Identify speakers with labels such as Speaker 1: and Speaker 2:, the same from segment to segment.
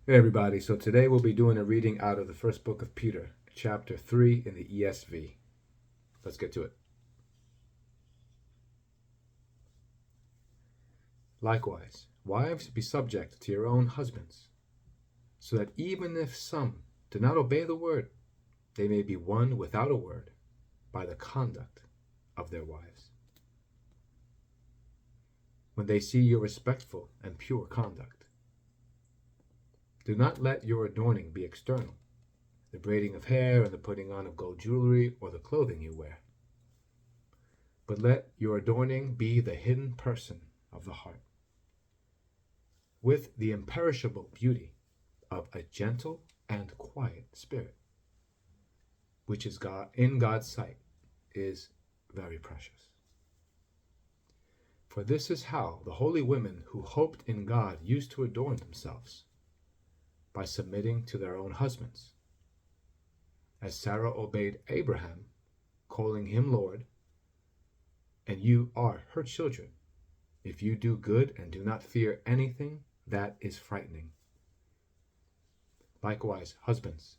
Speaker 1: Hey everybody, so today we'll be doing a reading out of the first book of Peter, chapter 3 in the ESV. Let's get to it. Likewise, wives, be subject to your own husbands, so that even if some do not obey the word, they may be won without a word by the conduct of their wives, when they see your respectful and pure conduct. Do not let your adorning be external, the braiding of hair and the putting on of gold jewelry or the clothing you wear. But let your adorning be the hidden person of the heart, with the imperishable beauty of a gentle and quiet spirit, which is God in God's sight is very precious. For this is how the holy women who hoped in God used to adorn themselves, by submitting to their own husbands, as Sarah obeyed Abraham, calling him Lord, and you are her children, if you do good and do not fear anything that is frightening. Likewise, husbands,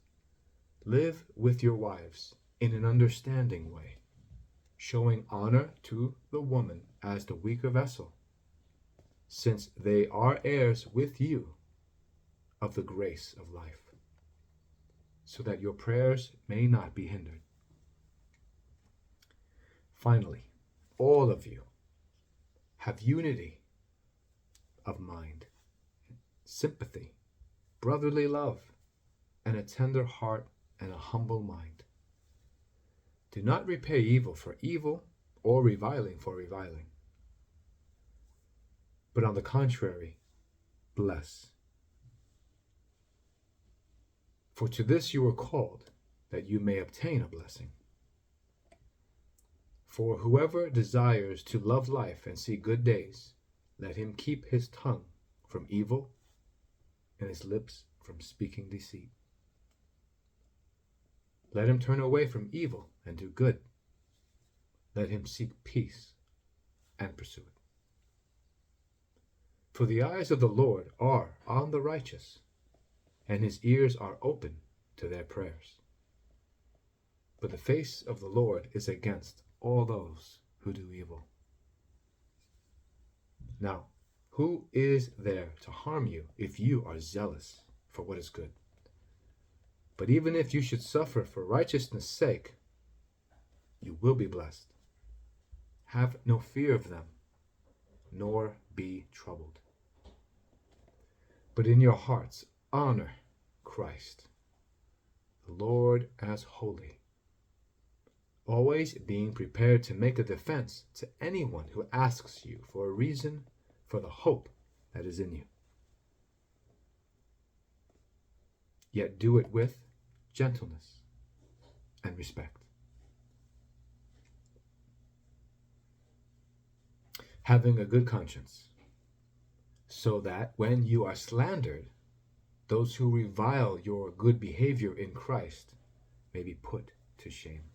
Speaker 1: live with your wives in an understanding way, showing honor to the woman as the weaker vessel, since they are heirs with you of the grace of life, so that your prayers may not be hindered. Finally, all of you have unity of mind, sympathy, brotherly love, and a tender heart and a humble mind. Do not repay evil for evil or reviling for reviling, but on the contrary, bless. For to this you were called, that you may obtain a blessing. For whoever desires to love life and see good days, let him keep his tongue from evil and his lips from speaking deceit. Let him turn away from evil and do good. Let him seek peace and pursue it. For the eyes of the Lord are on the righteous, and his ears are open to their prayers. But the face of the Lord is against all those who do evil. Now, who is there to harm you if you are zealous for what is good? But even if you should suffer for righteousness' sake, you will be blessed. Have no fear of them, nor be troubled. But in your hearts honor Christ, the Lord, as holy, always being prepared to make a defense to anyone who asks you for a reason for the hope that is in you. Yet do it with gentleness and respect, having a good conscience, so that when you are slandered, those who revile your good behavior in Christ may be put to shame.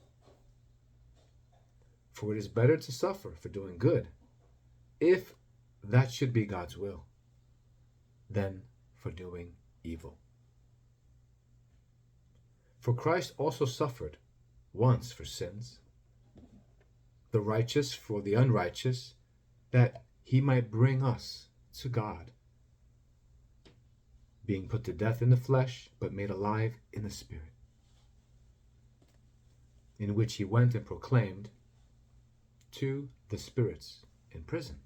Speaker 1: For it is better to suffer for doing good, if that should be God's will, than for doing evil. For Christ also suffered once for sins, the righteous for the unrighteous, that he might bring us to God, being put to death in the flesh, but made alive in the Spirit, in which he went and proclaimed to the spirits in prison,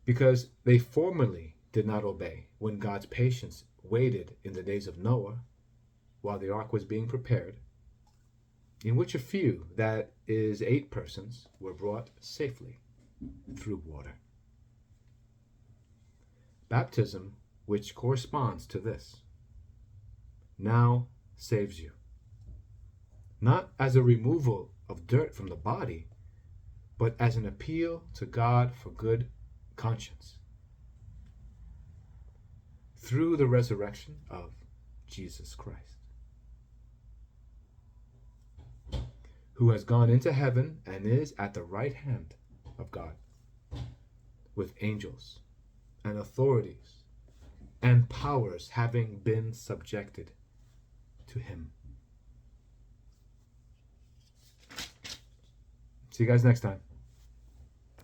Speaker 1: because they formerly did not obey when God's patience waited in the days of Noah, while the ark was being prepared, in which a few, that is 8 persons, were brought safely through water. Baptism, which corresponds to this, now saves you, not as a removal of dirt from the body, but as an appeal to God for good conscience, through the resurrection of Jesus Christ, who has gone into heaven and is at the right hand of God, with angels and authorities and powers having been subjected to him. See you guys next time.